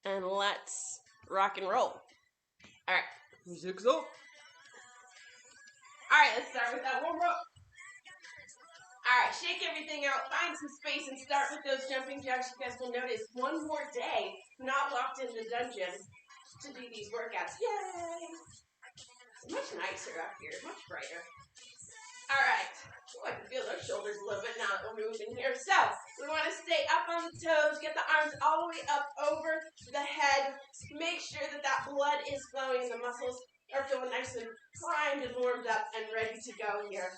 and let's rock and roll. All right, music's up. All right, let's start with that warm up. All right, shake everything out, find some space, and start with those jumping jacks. You guys will notice one more day, not locked in the dungeon, to do these workouts. Yay! It's much nicer up here, much brighter. All right. Ooh, I can feel those shoulders a little bit now that we're moving here. So we want to stay up on the toes, get the arms all the way up over the head. Make sure that that blood is flowing and the muscles are feeling nice and primed and warmed up and ready to go here.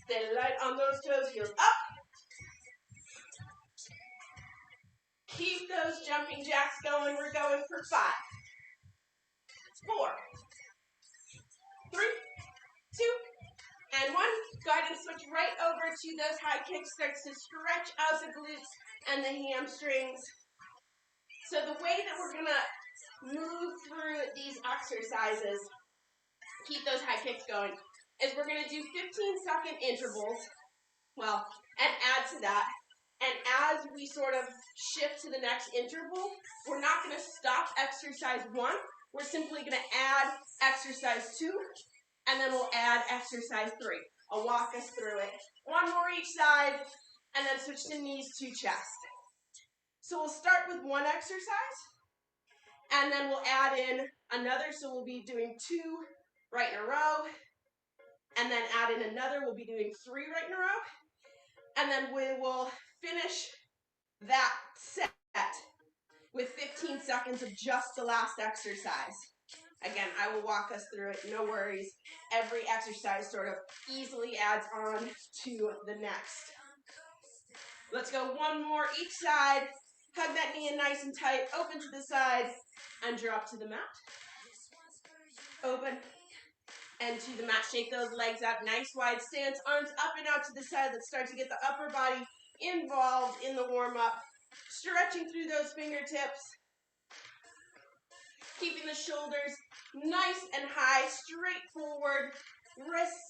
Stay light on those toes, heels up. Keep those jumping jacks going. We're going for 5, 4, 3, 2, and 1. Go ahead and switch right over to those high kicks. Starts to stretch out the glutes and the hamstrings. So the way that we're going to move through these exercises, keep those high kicks going, is we're going to do 15-second intervals. Well, and add to that. And as we sort of shift to the next interval, we're not going to stop exercise 1. We're simply going to add exercise 2. And then we'll add exercise 3. I'll walk us through it. 1 more each side, and then switch to knees to chest. So we'll start with 1 exercise, and then we'll add in another. So we'll be doing 2 right in a row, and then add in another. We'll be doing 3 right in a row, and then we will finish that set with 15 seconds of just the last exercise. Again, I will walk us through it, no worries. Every exercise sort of easily adds on to the next. Let's go 1 more each side. Hug that knee in nice and tight, open to the side, and drop to the mat. Open and to the mat. Shake those legs out, nice wide stance, arms up and out to the side. Let's start to get the upper body involved in the warm-up. Stretching through those fingertips. Keeping the shoulders nice and high, straight forward, wrists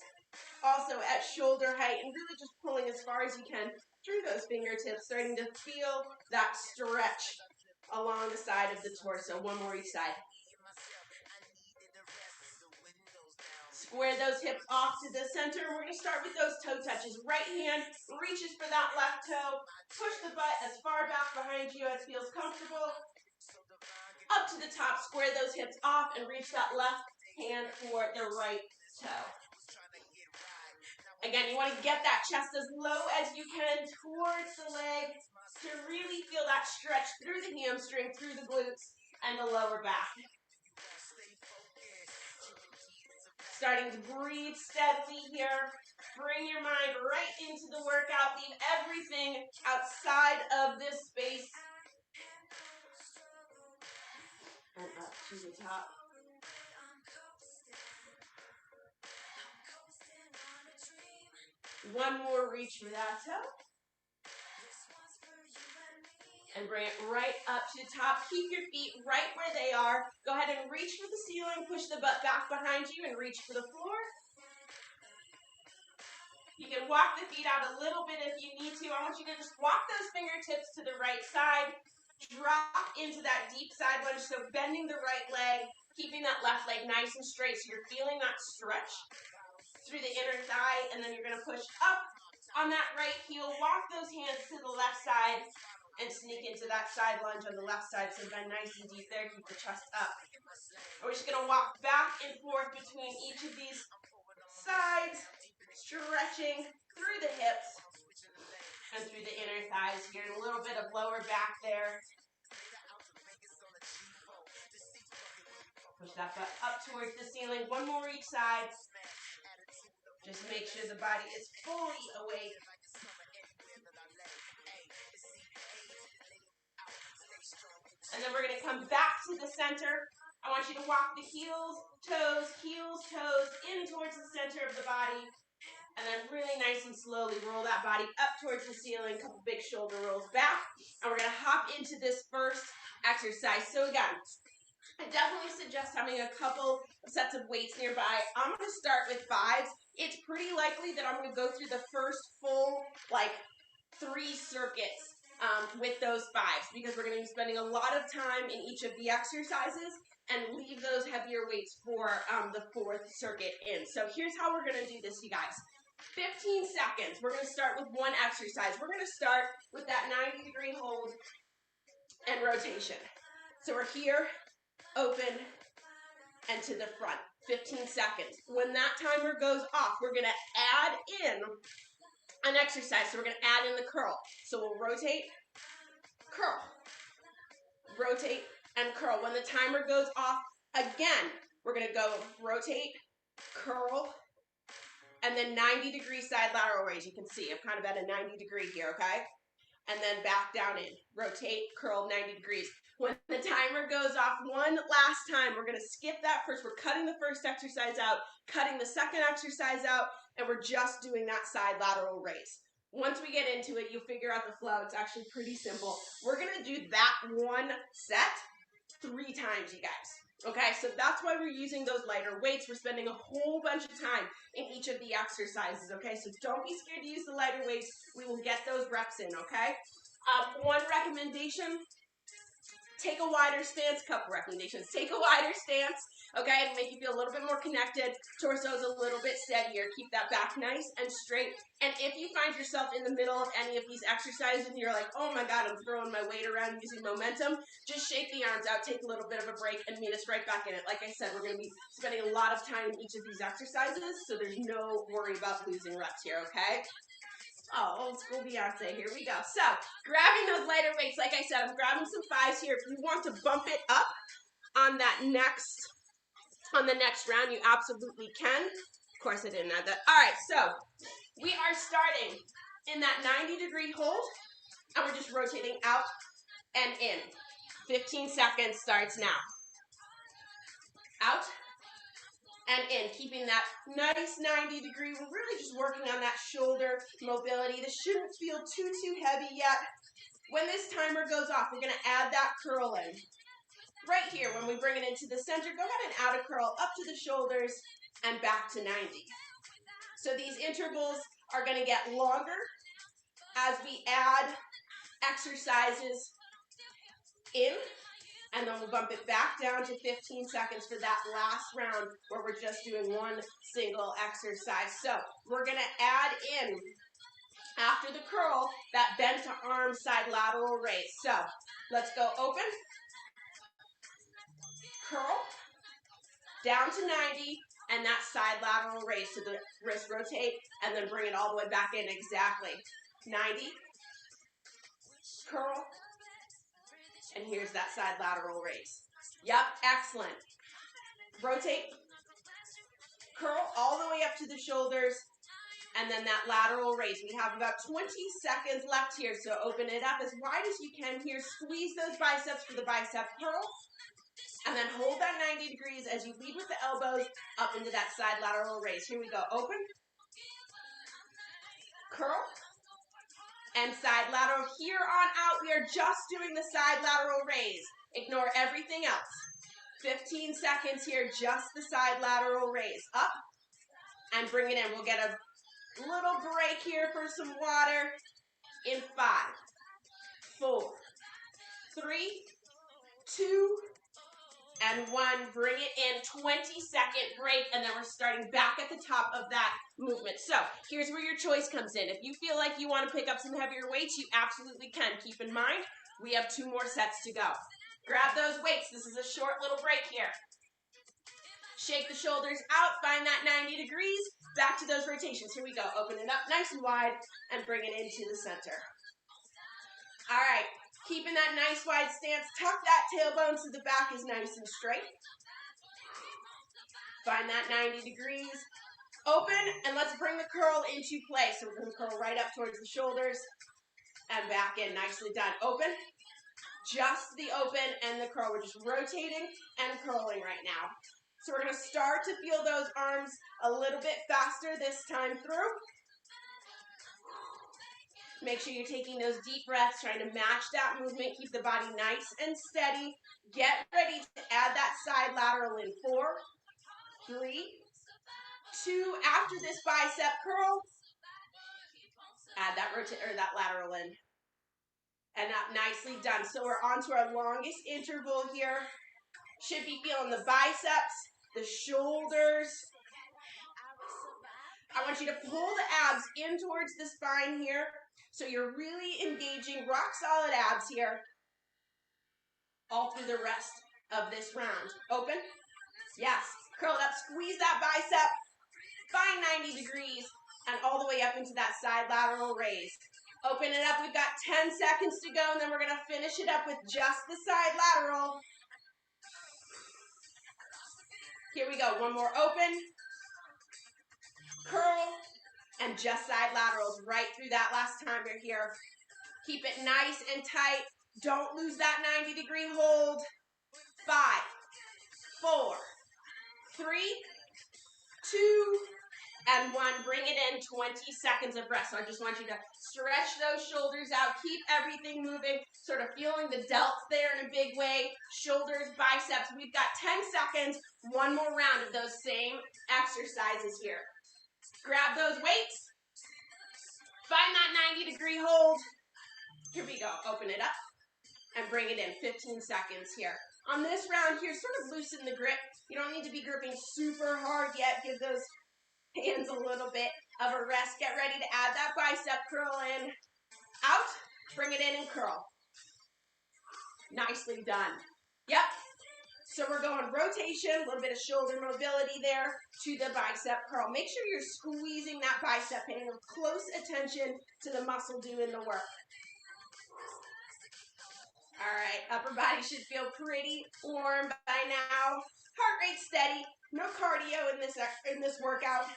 also at shoulder height, and really just pulling as far as you can through those fingertips, starting to feel that stretch along the side of the torso. 1 more each side. Square those hips off to the center. We're going to start with those toe touches. Right hand reaches for that left toe. Push the butt as far back behind you as feels comfortable. Up to the top, square those hips off and reach that left hand for the right toe. Again, you want to get that chest as low as you can towards the leg to really feel that stretch through the hamstring, through the glutes, and the lower back. Starting to breathe steadily here. Bring your mind right into the workout. Leave everything outside of this space. And up to the top. One more reach for that toe. And bring it right up to the top. Keep your feet right where they are. Go ahead and reach for the ceiling. Push the butt back behind you and reach for the floor. You can walk the feet out a little bit if you need to. I want you to just walk those fingertips to the right side. Drop into that deep side lunge, so bending the right leg, keeping that left leg nice and straight, so you're feeling that stretch through the inner thigh, and then you're going to push up on that right heel, walk those hands to the left side, and sneak into that side lunge on the left side, so bend nice and deep there, keep the chest up. And we're just going to walk back and forth between each of these sides, stretching through the hips and through the inner thighs here, and a little bit of lower back there. Push that butt up towards the ceiling. 1 more each side. Just make sure the body is fully awake. And then we're going to come back to the center. I want you to walk the heels, toes, in towards the center of the body. And then really nice and slowly roll that body up towards the ceiling. Couple big shoulder rolls back. And we're going to hop into this first exercise. So again, I definitely suggest having a couple of sets of weights nearby. I'm going to start with 5s. It's pretty likely that I'm going to go through the first full, 3 circuits with those fives, because we're going to be spending a lot of time in each of the exercises and leave those heavier weights for the fourth circuit in. So here's how we're going to do this, you guys. 15 seconds. We're going to start with one exercise. We're going to start with that 90-degree hold and rotation. So we're here, open, and to the front. 15 seconds. When that timer goes off, we're going to add in an exercise. So we're going to add in the curl. So we'll rotate, curl, rotate, and curl. When the timer goes off, again, we're going to go rotate, curl, and then 90-degree side lateral raise. You can see I'm kind of at a 90-degree here, okay? And then back down in. Rotate, curl, 90 degrees. When the timer goes off one last time, we're going to skip that first. We're cutting the first exercise out, cutting the second exercise out, and we're just doing that side lateral raise. Once we get into it, you'll figure out the flow. It's actually pretty simple. We're going to do that one set 3 times, you guys. Okay, so that's why we're using those lighter weights. We're spending a whole bunch of time in each of the exercises, okay? So don't be scared to use the lighter weights. We will get those reps in, okay? One recommendation, take a wider stance. Couple recommendations. Take a wider stance, okay, and make you feel a little bit more connected. Torso's a little bit steadier. Keep that back nice and straight. And if you find yourself in the middle of any of these exercises and you're like, oh my God, I'm throwing my weight around using momentum, just shake the arms out, take a little bit of a break, and meet us right back in it. Like I said, we're going to be spending a lot of time in each of these exercises, so there's no worry about losing reps here, okay? Oh, old school Beyonce, here we go. So, grabbing those lighter weights, like I said, I'm grabbing some 5s here. If you want to bump it up on the next round, you absolutely can. Of course, I didn't add that. All right, so we are starting in that 90-degree hold, and we're just rotating out and in. 15 seconds starts now. Out and in, keeping that nice 90-degree. We're really just working on that shoulder mobility. This shouldn't feel too heavy yet. When this timer goes off, we're going to add that curl in. Right here, when we bring it into the center, go ahead and add a curl up to the shoulders and back to 90. So these intervals are going to get longer as we add exercises in, and then we'll bump it back down to 15 seconds for that last round where we're just doing one single exercise. So we're going to add in, after the curl, that bent arm side lateral raise. So let's go open, curl, down to 90, and that side lateral raise. So the wrist rotate, and then bring it all the way back in. Exactly. 90, curl, and here's that side lateral raise. Yep, excellent. Rotate, curl all the way up to the shoulders, and then that lateral raise. We have about 20 seconds left here, so open it up as wide as you can here. Squeeze those biceps for the bicep curl, and then hold that 90 degrees as you lead with the elbows up into that side lateral raise. Here we go. Open, curl, and side lateral. Here on out, we are just doing the side lateral raise. Ignore everything else. 15 seconds here, just the side lateral raise. Up, and bring it in. We'll get a little break here for some water in 5, 4, 3, 2, and 1. Bring it in. 20-second break, and then we're starting back at the top of that movement. So here's where your choice comes in. If you feel like you want to pick up some heavier weights, you absolutely can. Keep in mind, we have 2 more sets to go. Grab those weights. This is a short little break here. Shake the shoulders out. Find that 90 degrees. Back to those rotations. Here we go. Open it up nice and wide and bring it into the center. All right. Keeping that nice wide stance. Tuck that tailbone so the back is nice and straight. Find that 90 degrees. Open, and let's bring the curl into play. So we're going to curl right up towards the shoulders and back in. Nicely done. Open. Just the open and the curl. We're just rotating and curling right now. So we're going to start to feel those arms a little bit faster this time through. Make sure you're taking those deep breaths, trying to match that movement. Keep the body nice and steady. Get ready to add that side lateral in. 4, 3, 2. After this bicep curl, add that that lateral in. and up. Nicely done. So we're on to our longest interval here. Should be feeling the biceps, the shoulders. I want you to pull the abs in towards the spine here. So you're really engaging rock solid abs here all through the rest of this round. Open. Yes. Curl it up. Squeeze that bicep. Find 90 degrees and all the way up into that side lateral raise. Open it up. We've got 10 seconds to go, and then we're going to finish it up with just the side lateral. Here we go. One more. Open. Curl. And just side laterals right through that last time you're here. Keep it nice and tight. Don't lose that 90-degree hold. 5, 4, 3, 2, and 1. Bring it in. 20 seconds of rest. So I just want you to stretch those shoulders out. Keep everything moving. Sort of feeling the delts there in a big way. Shoulders, biceps. We've got 10 seconds. One more round of those same exercises here. Grab those weights. Find that 90-degree hold. Here we go. Open it up and bring it in. 15 seconds here. On this round here, sort of loosen the grip. You don't need to be gripping super hard yet. Give those hands a little bit of a rest. Get ready to add that bicep curl in. Out. Bring it in and curl. Nicely done. Yep. So we're going rotation, a little bit of shoulder mobility there to the bicep curl. Make sure you're squeezing that bicep, paying close attention to the muscle doing the work. All right, upper body should feel pretty warm by now. Heart rate steady, no cardio in this workout,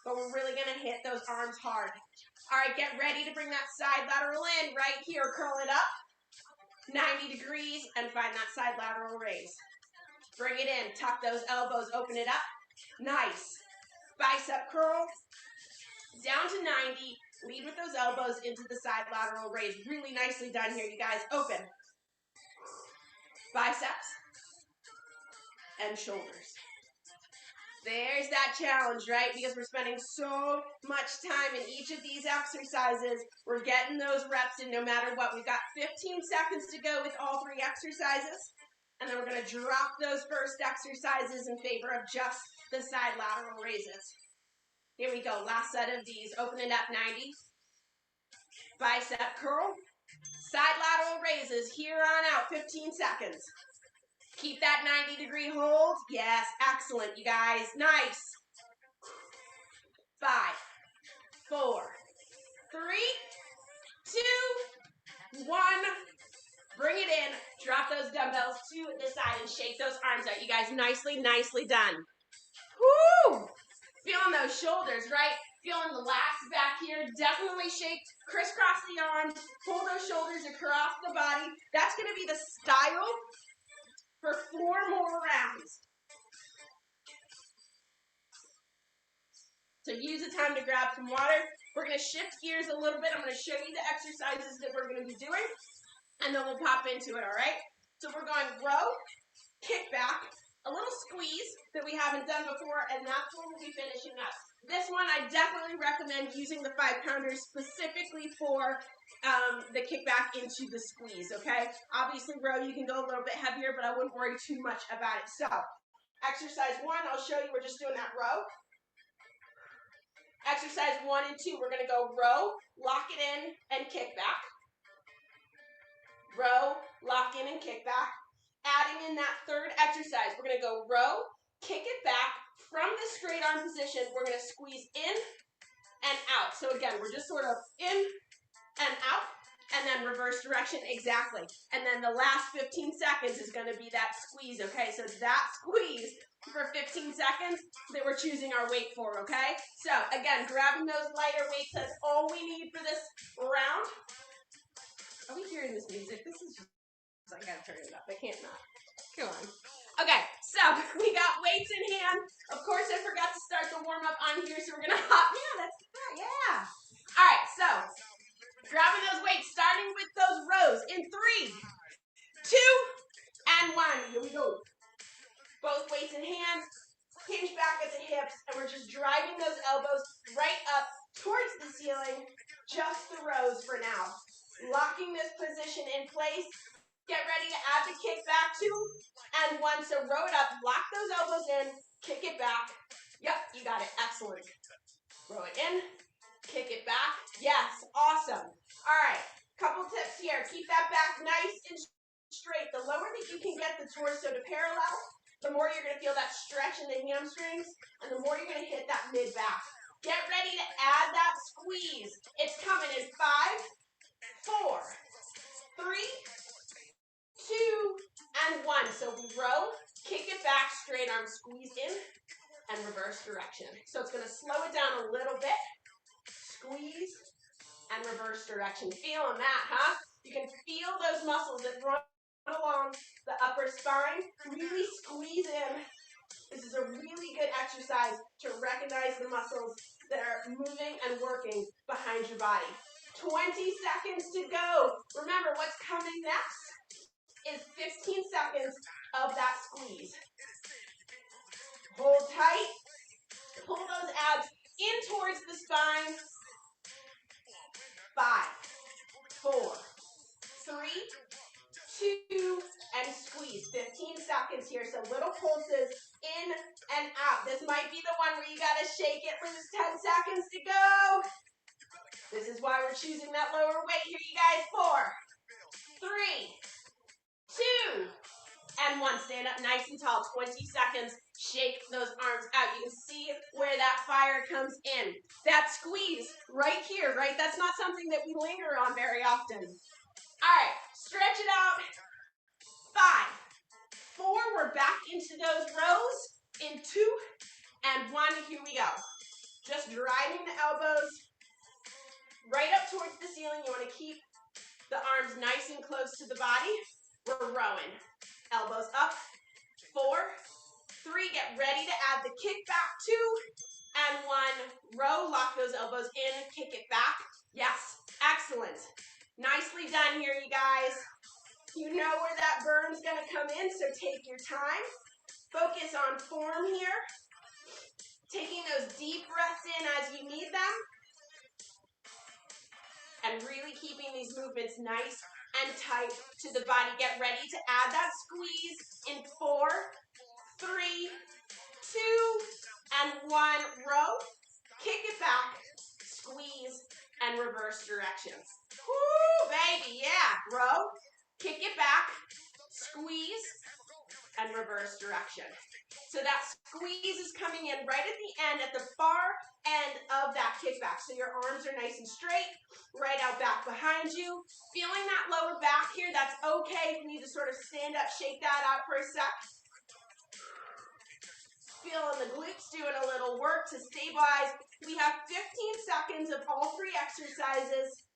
but we're really gonna hit those arms hard. All right, get ready to bring that side lateral in right here. Curl it up, 90 degrees, and find that side lateral raise. Bring it in, tuck those elbows, open it up. Nice. Bicep curl, down to 90. Lead with those elbows into the side lateral raise. Really nicely done here, you guys. Open. Biceps and shoulders. There's that challenge, right? Because we're spending so much time in each of these exercises. We're getting those reps in no matter what. We've got 15 seconds to go with all 3 exercises. And then we're going to drop those first exercises in favor of just the side lateral raises. Here we go. Last set of these. Open it up, 90. Bicep curl. Side lateral raises here on out, 15 seconds. Keep that 90-degree hold. Yes, excellent, you guys. Nice. 5, 4, 3, 2, 1. Bring it in. Drop those dumbbells to the side and shake those arms out. You guys, nicely, nicely done. Woo! Feeling those shoulders, right? Feeling the lats back here. Definitely shake. Crisscross the arms. Pull those shoulders across the body. That's going to be the style for 4 more rounds. So use the time to grab some water. We're going to shift gears a little bit. I'm going to show you the exercises that we're going to be doing, and then we'll pop into it, all right? So we're going row, kick back, a little squeeze that we haven't done before, and that's where we'll be finishing up. This one, I definitely recommend using the 5-pounders specifically for the kickback into the squeeze, okay? Obviously, row, you can go a little bit heavier, but I wouldn't worry too much about it. So, exercise 1, I'll show you. We're just doing that row. Exercise 1 and 2, we're going to go row, lock it in, and kick back. Row, lock in, and kick back. Adding in that third exercise, we're going to go row, kick it back. From the straight arm position, we're going to squeeze in and out. So again, we're just sort of in and out, and then reverse direction, exactly. And then the last 15 seconds is going to be that squeeze, okay? So that squeeze for 15 seconds that we're choosing our weight for, okay? So again, grabbing those lighter weights, that's all we need for this round. Are we hearing this music? This is, I gotta turn it up. I can't not. Come on. Okay, so we got weights in hand. Of course, I forgot to start the warm-up on here, so we're gonna hop. Yeah, that's good. Yeah. All right, so grabbing those weights, starting with those rows in 3, 2, and 1. Here we go. Both weights in hand, hinge back at the hips, and we're just driving those elbows right up towards the ceiling. Just the rows for now. Locking this position in place. Get ready to add the kick back, 2 and 1. So row it up, lock those elbows in, kick it back. Yep, you got it, excellent. Row it in, kick it back. Yes, awesome. All right, couple tips here. Keep that back nice and straight. The lower that you can get the torso to parallel, the more you're gonna feel that stretch in the hamstrings, and the more you're gonna hit that mid back. Get ready to add that squeeze. It's coming in 5, 4, 3, 2, and 1. So we row, kick it back, straight arm squeeze in, and reverse direction. So it's going to slow it down a little bit. Squeeze and reverse direction. Feeling that, huh? You can feel those muscles that run along the upper spine. Really squeeze in. This is a really good exercise to recognize the muscles that are moving and working behind your body. 20 seconds to go. Remember, what's coming next is 15 seconds of that squeeze. Hold tight. Pull those abs in towards the spine. 5, 4, 3, 2, and squeeze. 15 seconds here. So little pulses in and out. This might be the one where you got to shake it loose. 10 seconds to go. This is why we're choosing that lower weight here, you guys. 4, 3, 2, and 1. Stand up nice and tall. 20 seconds. Shake those arms out. You can see where that fire comes in. That squeeze right here, right? That's not something that we linger on very often. All right, stretch it out. 5, 4, we're back into those rows. In 2, and 1, here we go. Just driving the elbows right up towards the ceiling. You want to keep the arms nice and close to the body. We're rowing. Elbows up. 4, 3, get ready to add the kick back. 2, and 1. Row, lock those elbows in, kick it back. Yes, excellent. Nicely done here, you guys. You know where that burn's gonna come in, so take your time. Focus on form here. Taking those deep breaths in as you need them. And really keeping these movements nice and tight to the body. Get ready to add that squeeze in 4, 3, 2, and 1. Row, kick it back, squeeze, and reverse directions. Woo, baby, yeah. Row, kick it back, squeeze, and reverse direction. So that squeeze is coming in right at the end, at the far end of that kickback. So your arms are nice and straight, right out back behind you. Feeling that lower back here, that's okay. You need to sort of stand up, shake that out for a sec. Feeling the glutes doing a little work to stabilize. We have 15 seconds of all 3 exercises,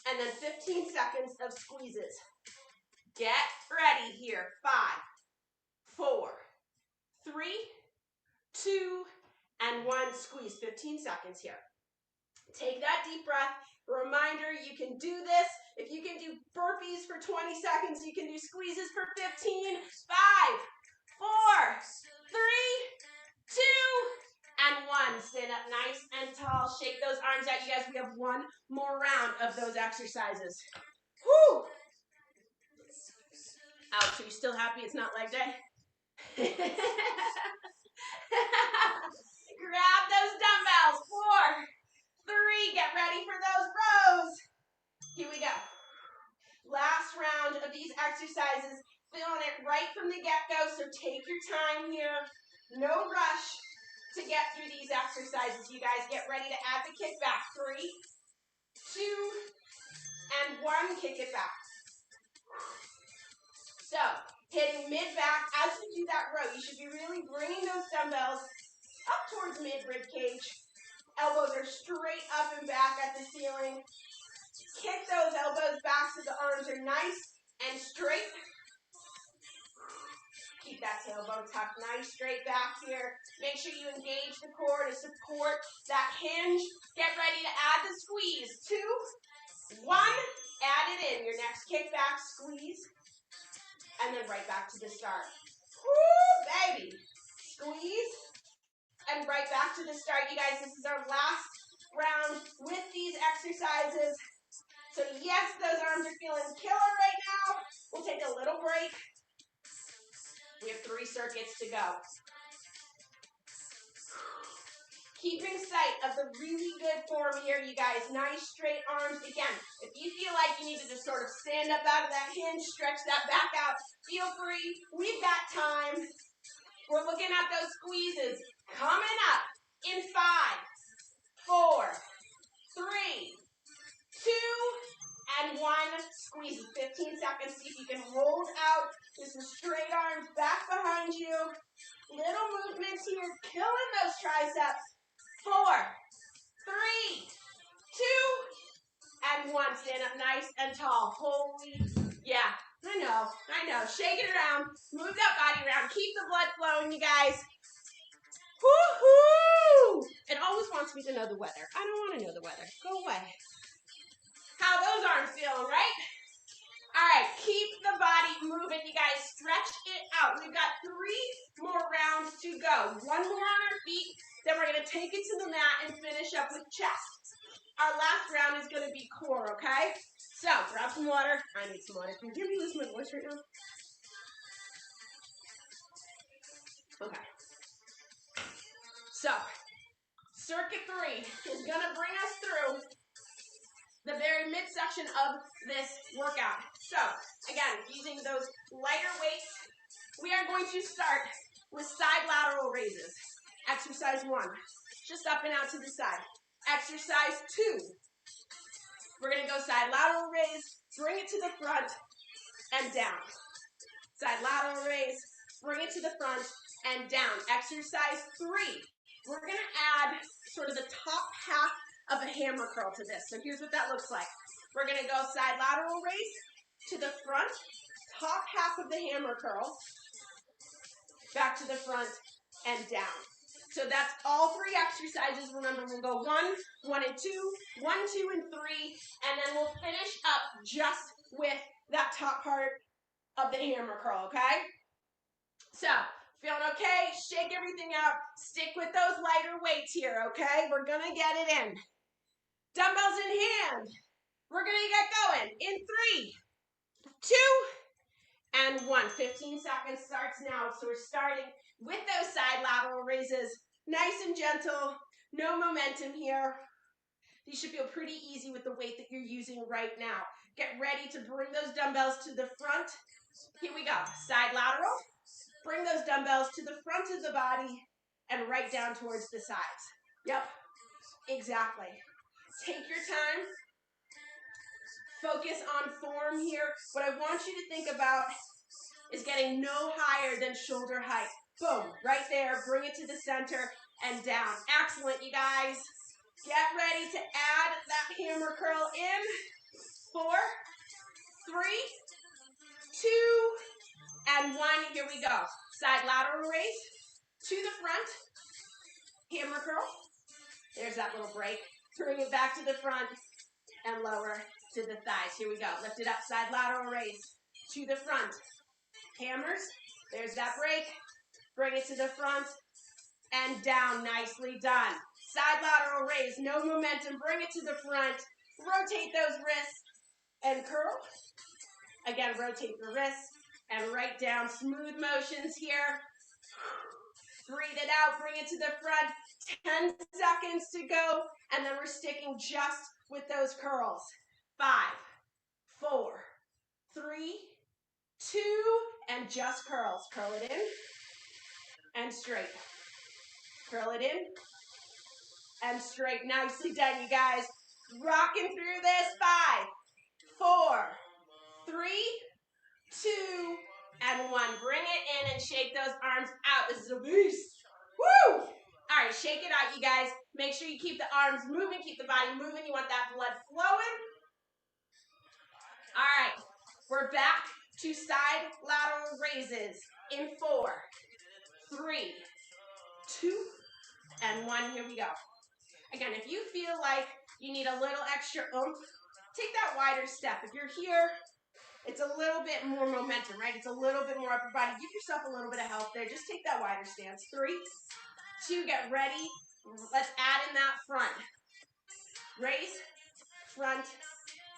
and then 15 seconds of squeezes. Get ready here. 5, 4, 3, 2, and 1. Squeeze. 15 seconds here. Take that deep breath. Reminder, you can do this. If you can do burpees for 20 seconds, you can do squeezes for 15. 5, 4, 3, 2, and 1. Stand up nice and tall. Shake those arms out. You guys, we have 1 more round of those exercises. Woo! Ouch, are you still happy it's not leg day? Grab those dumbbells. 4, 3, get ready for those rows. Here we go. Last round of these exercises. Feeling it right from the get-go, so take your time here. No rush to get through these exercises. You guys get ready to add the kick back. 3, 2, and 1. Kick it back. So, hitting mid-back. As you do that row, you should be really bringing those dumbbells up towards mid-rib cage. Elbows are straight up and back at the ceiling. Kick those elbows back so the arms are nice and straight. Keep that tailbone tucked nice straight back here. Make sure you engage the core to support that hinge. Get ready to add the squeeze. 2, 1. Add it in. Your next kick back, squeeze. And then right back to the start. Woo, baby. Squeeze. And right back to the start. You guys, this is our last round with these exercises. So yes, those arms are feeling killer right now. We'll take a little break. We have 3 circuits to go. Keeping sight of the really good form here, you guys. Nice straight arms. Again, if you feel like you need to just sort of stand up out of that hinge, stretch that back out, feel free. We've got time. We're looking at those squeezes. Coming up in 5, 4, 3, 2, and 1. Squeeze 15 seconds. See if you can hold out with some straight arms back behind you. Little movements here, killing those triceps. 4, 3, 2, and 1. Stand up nice and tall. Holy, yeah, I know. Shake it around, move that body around, keep the blood flowing, you guys. Woohoo! It always wants me to know the weather. I don't want to know the weather. Go away. How those arms feeling, right? All right, keep the body moving, you guys. Stretch it out. We've got 3 more rounds to go. 1 more on our feet, then we're going to take it to the mat and finish up with chest. Our last round is going to be core, okay? So, grab some water. I need some water. Can you hear me lose my voice right now? Okay. So, circuit 3 is going to bring us through the very midsection of this workout. So, again, using those lighter weights, we are going to start with side lateral raises. Exercise 1, just up and out to the side. Exercise 2, we're going to go side lateral raise, bring it to the front and down. Side lateral raise, bring it to the front and down. Exercise 3, we're going to add sort of the top half of a hammer curl to this. So here's what that looks like. We're going to go side lateral raise to the front, top half of the hammer curl, back to the front and down. So that's all 3 exercises. Remember, we'll go 1, 1 and 2, 1, 2 and 3, and then we'll finish up just with that top part of the hammer curl, okay? So, feeling okay? Shake everything out. Stick with those lighter weights here, okay? We're gonna get it in. Dumbbells in hand. We're gonna get going in 3, 2, and 1. 15 seconds starts now. So we're starting with those side lateral raises. Nice and gentle, no momentum here. These should feel pretty easy with the weight that you're using right now. Get ready to bring those dumbbells to the front. Here we go, side lateral. Bring those dumbbells to the front of the body and right down towards the sides. Yep, exactly. Take your time. Focus on form here. What I want you to think about is getting no higher than shoulder height. Boom, right there, bring it to the center and down. Excellent, you guys. Get ready to add that hammer curl in. 4, 3, 2, and 1. Here we go. Side lateral raise to the front. Hammer curl. There's that little break. Bring it back to the front and lower to the thighs. Here we go. Lift it up. Side lateral raise to the front. Hammers. There's that break. Bring it to the front and down. Nicely done. Side lateral raise. No momentum. Bring it to the front. Rotate those wrists and curl. Again, rotate the wrists and right down. Smooth motions here. Breathe it out. Bring it to the front. 10 seconds to go. And then we're sticking just with those curls. 5, 4, 3, 2, and just curls. Curl it in and straight. Curl it in and straight. Nicely done, you guys. Rocking through this. 5, 4, 3, 2, and 1. Bring it in and shake those arms out. This is a beast. Woo! All right, shake it out, you guys. Make sure you keep the arms moving, keep the body moving. You want that blood flowing. All right, we're back to side lateral raises in 4, 3, 2, and 1. Here we go. Again, if you feel like you need a little extra oomph, take that wider step. If you're here, it's a little bit more momentum, right? It's a little bit more upper body. Give yourself a little bit of help there. Just take that wider stance. 3, 2, get ready. Let's add in that front. Raise, front,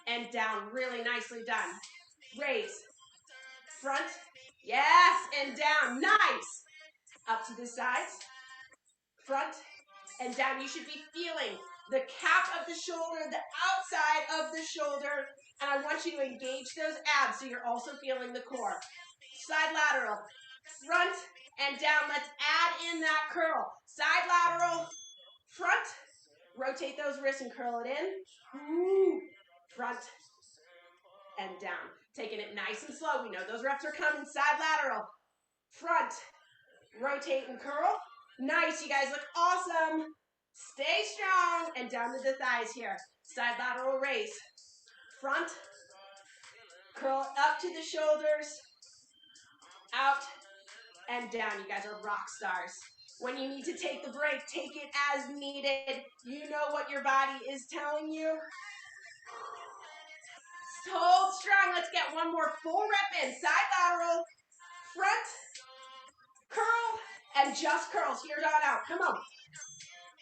and down. Really nicely done. Raise. Front. Yes, and down. Nice. Up to the sides. Front and down. You should be feeling the cap of the shoulder, the outside of the shoulder, and I want you to engage those abs so you're also feeling the core. Side lateral, front and down. Let's add in that curl. Side lateral, front. Rotate those wrists and curl it in. Ooh. Front and down. Taking it nice and slow. We know those reps are coming. Side lateral, front. Rotate and curl. Nice, you guys look awesome. Stay strong and down to the thighs here. Side lateral raise. Front. Curl up to the shoulders. Out and down. You guys are rock stars. When you need to take the break, take it as needed. You know what your body is telling you. Hold strong. Let's get one more full rep in. Side lateral. Front. Curl. And just curls. Here's on out. Come on.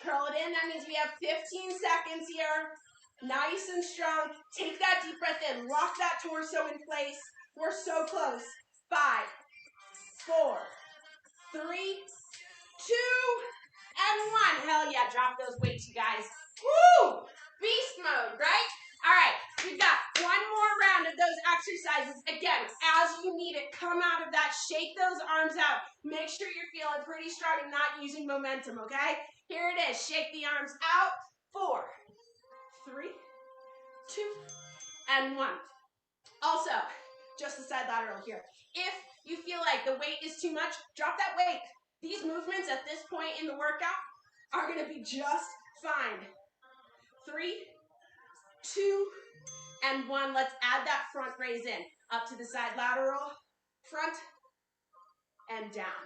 Curl it in. That means we have 15 seconds here. Nice and strong. Take that deep breath in. Lock that torso in place. We're so close. 5, 4, 3, 2, and 1. Hell yeah. Drop those weights, you guys. Woo! Beast mode, right? All right. We've got one more round of those exercises. Again, as you need it, come out of that. Shake those arms out. Make sure you're feeling pretty strong and not using momentum, okay? Here it is. Shake the arms out. 4, 3, 2, and 1. Also, just the side lateral here. If you feel like the weight is too much, drop that weight. These movements at this point in the workout are going to be just fine. 3, 2, and 1. Let's add that front raise in. Up to the side lateral, front, and down.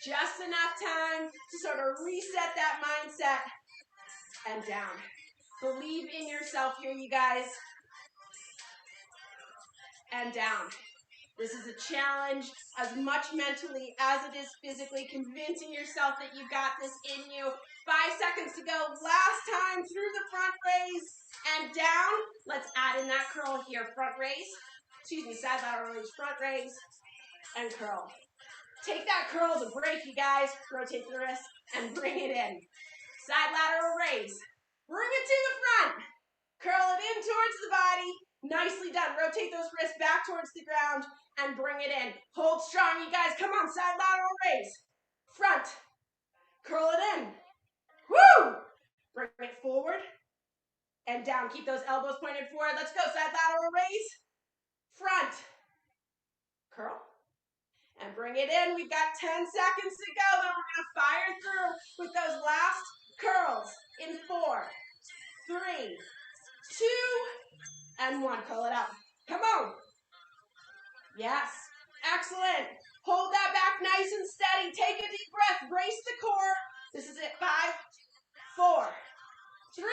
Just enough time to sort of reset that mindset and down. Believe in yourself here, you guys. And down. This is a challenge as much mentally as it is physically, convincing yourself that you've got this in you. 5 seconds to go. Last time through the front raise and down. Let's add in that curl here. Front raise. Excuse me, side lateral raise. Front raise and curl. Take that curl as a break, you guys. Rotate the wrist and bring it in. Side lateral raise. Bring it to the front. Curl it in towards the body. Nicely done. Rotate those wrists back towards the ground and bring it in. Hold strong, you guys. Come on, side lateral raise. Front. Curl it in. Woo! Bring it forward and down. Keep those elbows pointed forward. Let's go. Side lateral raise. Front. Curl. And bring it in. We've got 10 seconds to go. Then we're going to fire through with those last curls in 4, 3, 2, and 1. Curl it up. Come on. Yes. Excellent. Hold that back nice and steady. Take a deep breath. Brace the core. This is it. 5, 4, 3,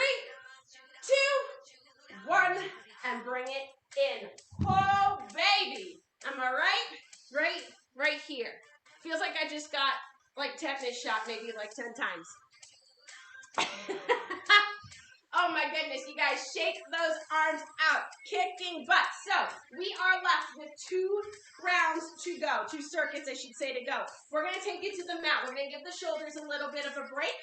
2, 1. And bring it in. Oh, baby. Am I right? Right here. Feels like I just got like tetanus shot maybe like 10 times. Oh my goodness, you guys, shake those arms out, kicking butt. So we are left with 2 rounds to go, 2 circuits, I should say, to go. We're going to take it to the mat. We're going to give the shoulders a little bit of a break.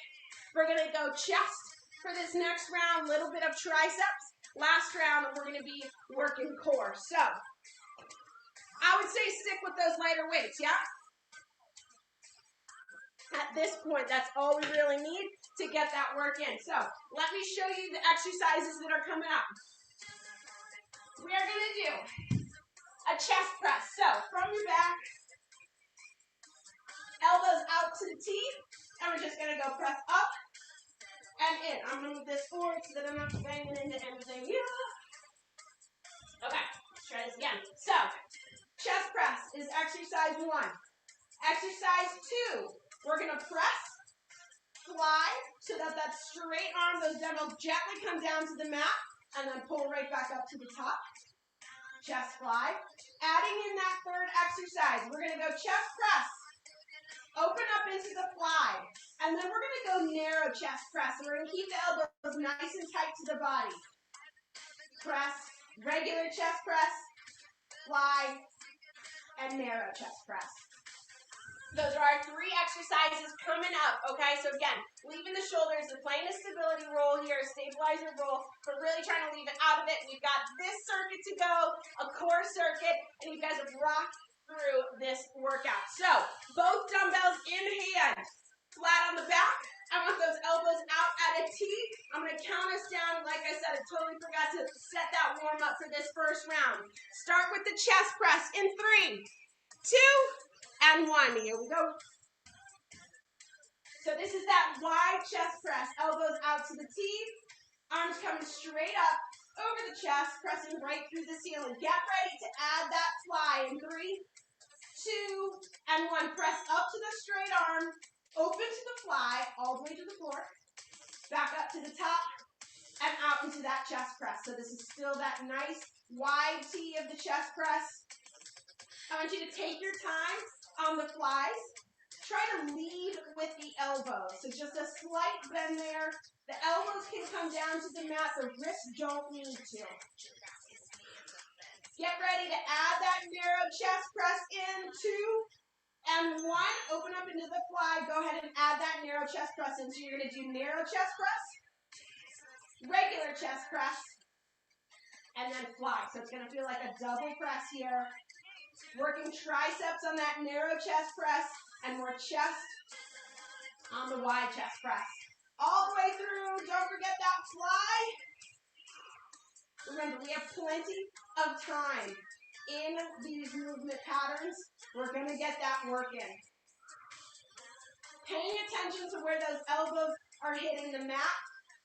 We're going to go chest for this next round, little bit of triceps. Last round, we're going to be working core. So I would say stick with those lighter weights, yeah? At this point, that's all we really need to get that work in. So let me show you the exercises that are coming up. We are going to do a chest press. So from your back, elbows out to the T, and we're just going to go press up and in. I'm going to move this forward so that I'm not banging into anything. Yeah. Okay, let's try this again. So chest press is exercise 1. Exercise 2, we're going to press, fly, so that that straight arm, those dumbbells gently come down to the mat, and then pull right back up to the top. Chest fly. Adding in that third exercise, we're going to go chest press, open up into the fly, and then we're going to go narrow chest press. So we're going to keep the elbows nice and tight to the body. Press, Regular chest press, fly, and narrow chest press. Those are our 3 exercises coming up, okay? So again, leaving the shoulders, we're playing a stability roll here, a stabilizer roll, but really trying to leave it out of it. We've got this circuit to go, a core circuit, and you guys have rocked through this workout. So, both dumbbells in hand, flat on the back. I want those elbows out at a T. I'm going to count us down. Like I said, I totally forgot to set that warm up for this first round. Start with the chest press in 3, 2, and 1. Here we go. So this is that wide chest press. Elbows out to the T. Arms coming straight up over the chest, pressing right through the ceiling. Get ready to add that fly in 3, 2, and 1. Press up to the straight arm. Open to the fly, all the way to the floor. Back up to the top and out into that chest press. So this is still that nice wide T of the chest press. I want you to take your time on the flies. Try to lead with the elbows. So just a slight bend there. The elbows can come down to the mat. The wrists don't need to. Get ready to add that narrow chest press in 2 and 1. Open up into the fly. Go ahead and add that narrow chest press in. So you're going to do narrow chest press, regular chest press, and then fly. So it's going to feel like a double press here. Working triceps on that narrow chest press and more chest on the wide chest press. All the way through. Don't forget that fly. Remember, we have plenty of time in these movement patterns. We're going to get that work in. Paying attention to where those elbows are hitting the mat.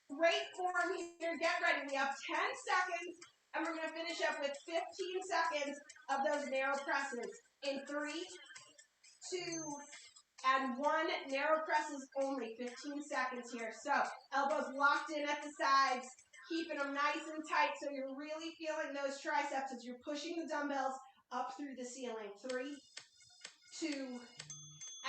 Great form here. Get ready. We have 10 seconds, and we're going to finish up with 15 seconds of those narrow presses. In 3, 2, and 1. Narrow presses only. 15 seconds here. So, elbows locked in at the sides. Keeping them nice and tight so you're really feeling those triceps as you're pushing the dumbbells up through the ceiling. 3, 2,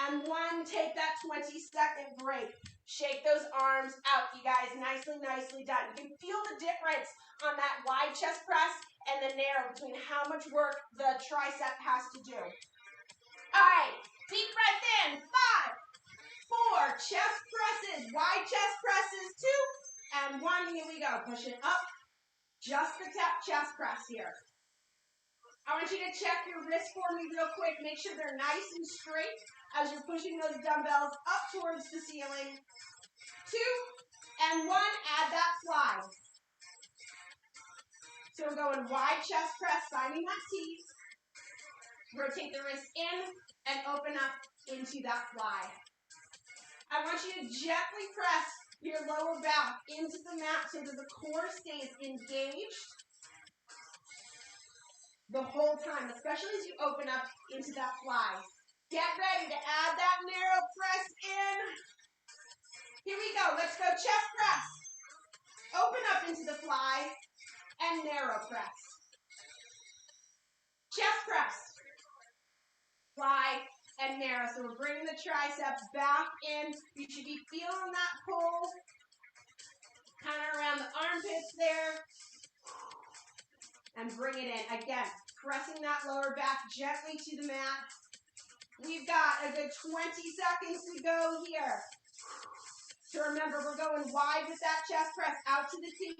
and 1. Take that 20-second break. Shake those arms out, you guys. Nicely, nicely done. You can feel the difference on that wide chest press and the narrow between how much work the tricep has to do. All right, deep breath in. 5, 4, chest presses, wide chest presses, 2, and 1. Here we go. Push it up. Just the chest press here. I want you to check your wrists for me real quick. Make sure they're nice and straight as you're pushing those dumbbells up towards the ceiling. 2, and 1. Add that fly. So we're going wide chest press, finding that T. Rotate the wrist in and open up into that fly. I want you to gently press your lower back into the mat so that the core stays engaged the whole time, especially as you open up into that fly. Get ready to add that narrow press in. Here we go. Let's go chest press. Open up into the fly and narrow press. Chest press. Fly and narrow. So we're bringing the triceps back in. You should be feeling that pull kind of around the armpits there. And bring it in. Again, pressing that lower back gently to the mat. We've got a good 20 seconds to go here. So remember, we're going wide with that chest press out to the T.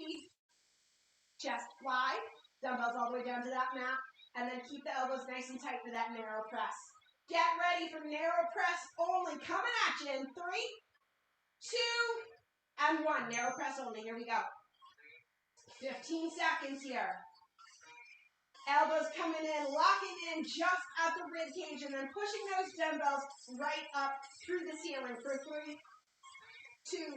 Chest fly. Dumbbells all the way down to that mat. And then keep the elbows nice and tight for that narrow press. Get ready for narrow press only. Coming at you in 3, 2, and 1. Narrow press only. Here we go. 15 seconds here. Elbows coming in, locking in just at the rib cage, and then pushing those dumbbells right up through the ceiling for 3, 2,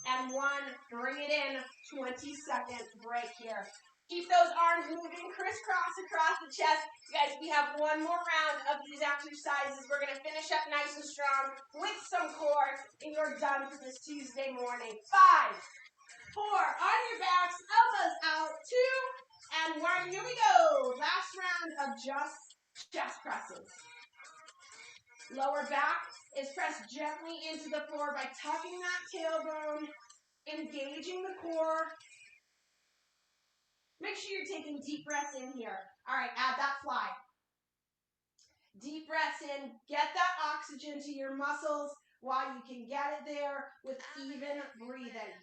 and 1. Bring it in. 20-second break here. Keep those arms moving crisscross across the chest. Guys, we have one more round of these exercises. We're going to finish up nice and strong with some core, and you're done for this Tuesday morning. 5, 4, on your backs, elbows out, 2, and 1. Here we go. Last round of just chest presses. Lower back is pressed gently into the floor by tucking that tailbone, engaging the core. Make sure you're taking deep breaths in here. All right, add that fly. Deep breaths in, get that oxygen to your muscles while you can get it there with even breathing.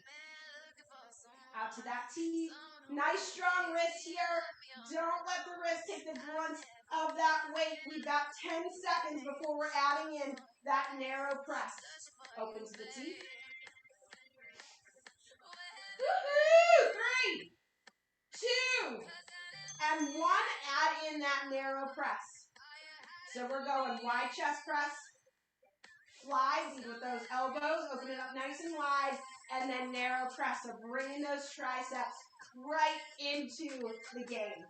Out to that T. Nice strong wrist here. Don't let the wrist take the brunt of that weight. We've got 10 seconds before we're adding in that narrow press. Open to the T. Woohoo! 3, 2, and 1. Add in that narrow press. So we're going wide chest press. Fly, lead with those elbows, open it up nice and wide, and then narrow press. So bringing those triceps right into the game.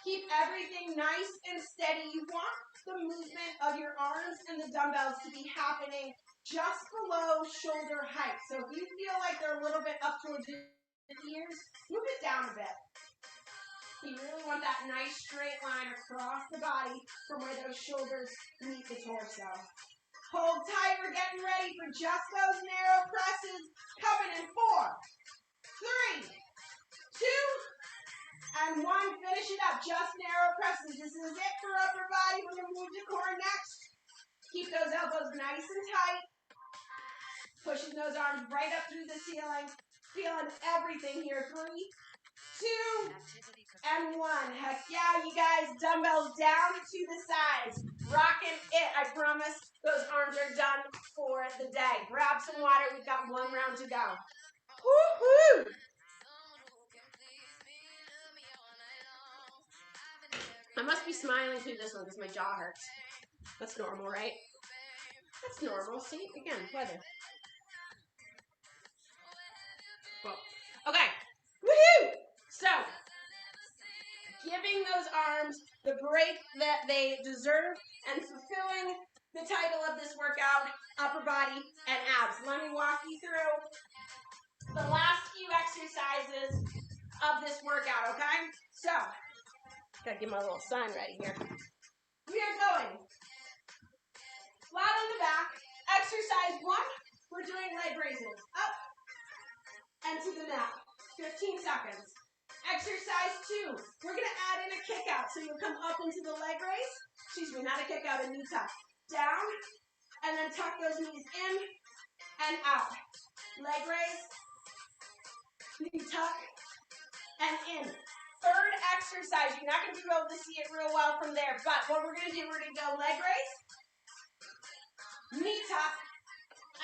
Keep everything nice and steady. You want the movement of your arms and the dumbbells to be happening just below shoulder height. So if you feel like they're a little bit up towards your ears, move it down a bit. You really want that nice straight line across the body from where those shoulders meet the torso. Hold tight. We're getting ready for just those narrow presses. Coming in 4, 3, 2, and 1. Finish it up. Just narrow presses. This is it for upper body. We're going to move to core next. Keep those elbows nice and tight. Pushing those arms right up through the ceiling. Feeling everything here. 3, 2, and 1. Heck yeah, you guys. Dumbbells down to the sides. Rocking it. I promise those arms are done for the day. Grab some water. We've got 1 round to go. Woo-hoo! I must be smiling through this one because my jaw hurts. That's normal, right? That's normal. See? Again, weather. Well, okay. Woohoo! So, giving those arms the break that they deserve and fulfilling the title of this workout, upper body and abs. Let me walk you through the last few exercises of this workout, okay? So, gotta get my little sign ready here. We are going flat on the back. Exercise 1, we're doing leg raises. Up and to the mat. 15 seconds. Exercise 2, we're going to add in a kick out. So you'll come up into the leg raise. Excuse me, not a kick out, a knee tuck. Down, and then tuck those knees in and out. Leg raise, knee tuck, and in. Third exercise, you're not going to be able to see it real well from there, but what we're going to do, we're going to go leg raise, knee tuck,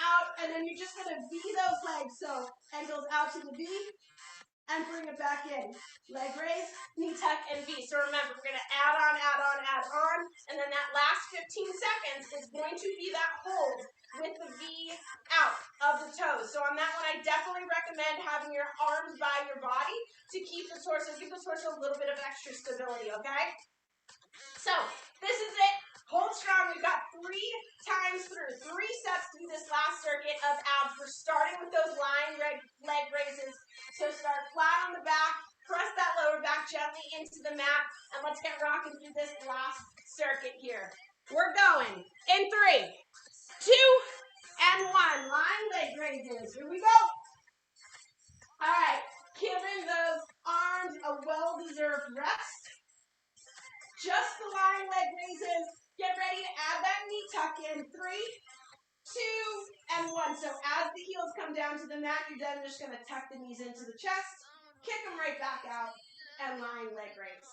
out, and then you're just going to V those legs. So ankles out to the V, and bring it back in. Leg raise, knee tuck, and V. So remember, we're going to add on, and then that last 15 seconds is going to be that hold with the V out of the toes. So on that one, I definitely recommend having your arms by your body to keep the torso, give the torso a little bit of extra stability, okay? So this is it. Hold strong. We've got 3 times through, 3 sets through this last circuit of abs. We're starting with those lying leg raises. So start flat on the back, press that lower back gently into the mat, and let's get rocking through this last circuit here. We're going in 3, 2, and 1. Lying leg raises. Here we go. All right, giving those arms a well-deserved rest. Just the lying leg raises. Get ready to add that knee tuck in. 3, 2, and 1. So as the heels come down to the mat, you're then just going to tuck the knees into the chest, kick them right back out, and lying leg raise.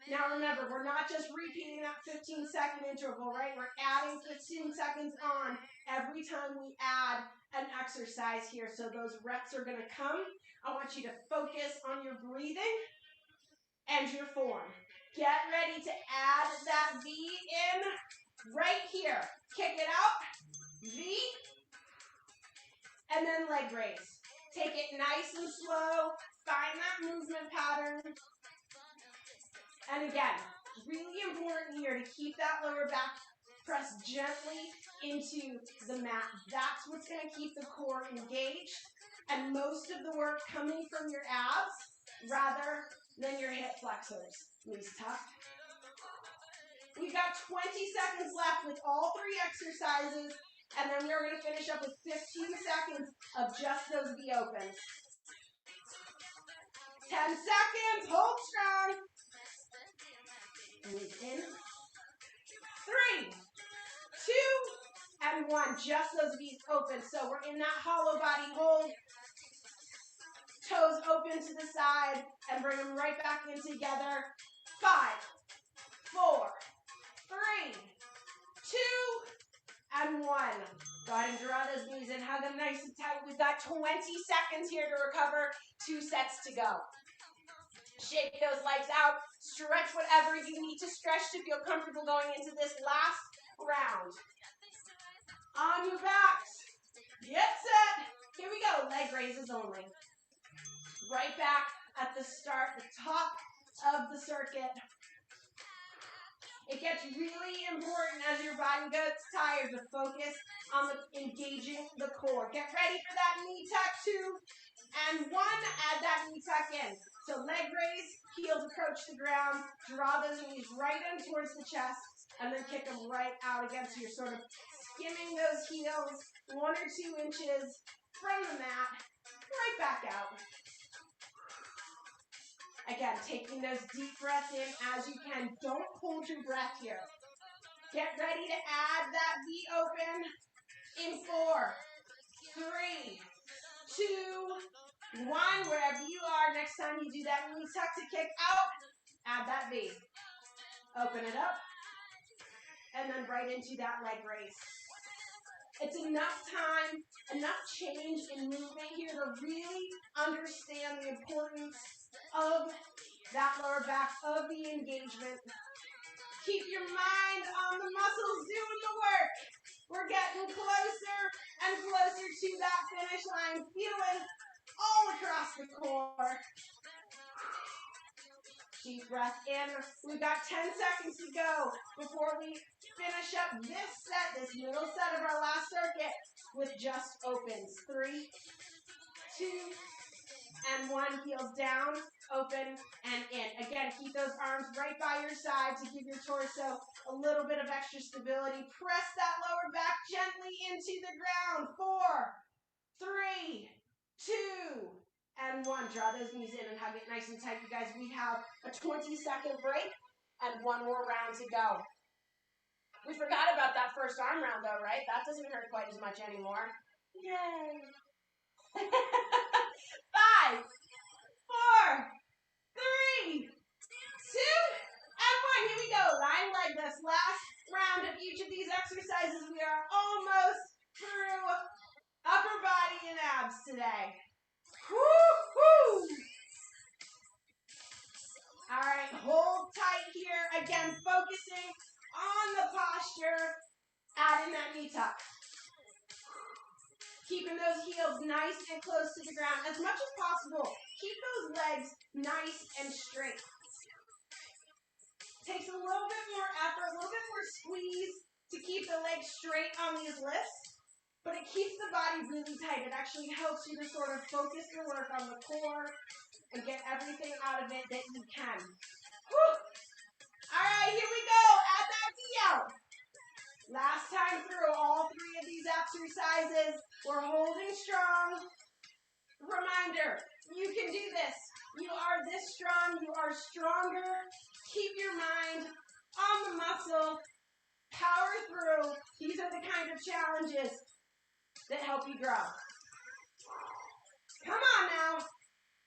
Now remember, we're not just repeating that 15-second interval, right? We're adding 15 seconds on every time we add an exercise here. So those reps are going to come. I want you to focus on your breathing and your form. Get ready to add that V in right here. Kick it out, V, and then leg raise. Take it nice and slow. Find that movement pattern. And again, really important here to keep that lower back pressed gently into the mat. That's what's going to keep the core engaged and most of the work coming from your abs rather than your hip flexors. Knees tucked. We've got 20 seconds left with all 3 exercises, and then we're going to finish up with 15 seconds of just those V opens. 10 seconds. Hold strong. Breathe in. 3, 2, and 1. Just those knees open. So we're in that hollow body hold. Toes open to the side and bring them right back in together. 5, 4, 3, 2, and 1. Go ahead and draw those knees in. Hug them nice and tight. We've got 20 seconds here to recover. 2 sets to go. Shake those legs out. Stretch whatever you need to stretch to feel comfortable going into this last round. On your backs. Get set. Here we go. Leg raises only. Right back at the start, the top of the circuit. It gets really important as your body gets tired to focus on engaging the core. Get ready for that knee tuck. 2 and 1. Add that knee tuck in. So leg raise, heels approach the ground. Draw those knees right in towards the chest, and then kick them right out against you. Sort of skimming those heels 1 or 2 inches from the mat, right back out. Again, taking those deep breaths in as you can. Don't hold your breath here. Get ready to add that V open in 4, 3, 2, 1. Wherever you are, next time you do that knee tuck to kick out, add that V. Open it up, and then right into that leg raise. It's enough time, enough change in movement here to really understand the importance of that lower back, of the engagement. Keep your mind on the muscles doing the work. We're getting closer and closer to that finish line. Feel it all across the core. Deep breath in. We've got 10 seconds to go before we finish up this set, this middle set of our last circuit with just opens. 3, 2, and 1. Heels down, open, and in. Again, keep those arms right by your side to give your torso a little bit of extra stability. Press that lower back gently into the ground. 4, 3, 2, and 1. Draw those knees in and hug it nice and tight. You guys, we have a 20-second break and 1 more round to go. We forgot about that first arm round though, right? That doesn't hurt quite as much anymore. Yay! 5, 4, 3, 2, and 1. Here we go. Lying like this. Last round of each of these exercises. We are almost through upper body and abs today. Woo-hoo! All right, hold tight here. Again, focusing on the posture. Add in that knee tuck. Keeping those heels nice and close to the ground as much as possible. Keep those legs nice and straight. Takes a little bit more effort, a little bit more squeeze to keep the legs straight on these lifts, but it keeps the body really tight. It actually helps you to sort of focus your work on the core and get everything out of it that you can. Whew. All right, here we go. Add that V out. Last time through all 3 of these exercises, we're holding strong. Reminder, you can do this. You are this strong. You are stronger. Keep your mind on the muscle. Power through. These are the kind of challenges that help you grow. Come on now.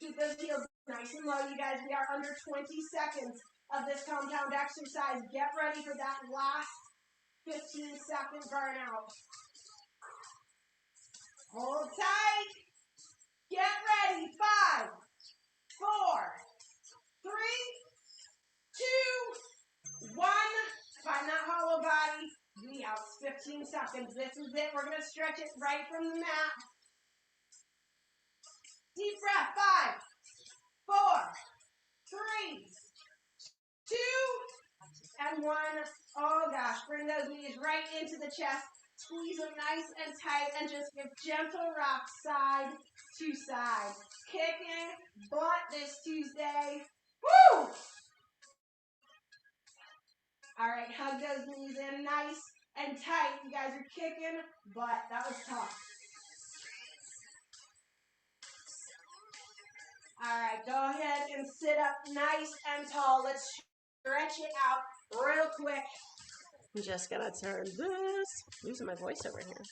Keep those heels nice and low, you guys. We are under 20 seconds of this compound exercise. Get ready for that last 15-second burnout. Hold tight. Get ready. 5, 4, 3, 2, 1. Find that hollow body. We out 15 seconds. This is it. We're going to stretch it right from the mat. Deep breath. 5, 4, 3, 2, and 1. Oh gosh, bring those knees right into the chest. Squeeze them nice and tight and just give gentle rocks side to side. Kicking butt this Tuesday. Woo! All right, hug those knees in nice and tight. You guys are kicking butt. That was tough. All right, go ahead and sit up nice and tall. Let's stretch it out real quick. I'm just gonna turn this. Losing my voice over here.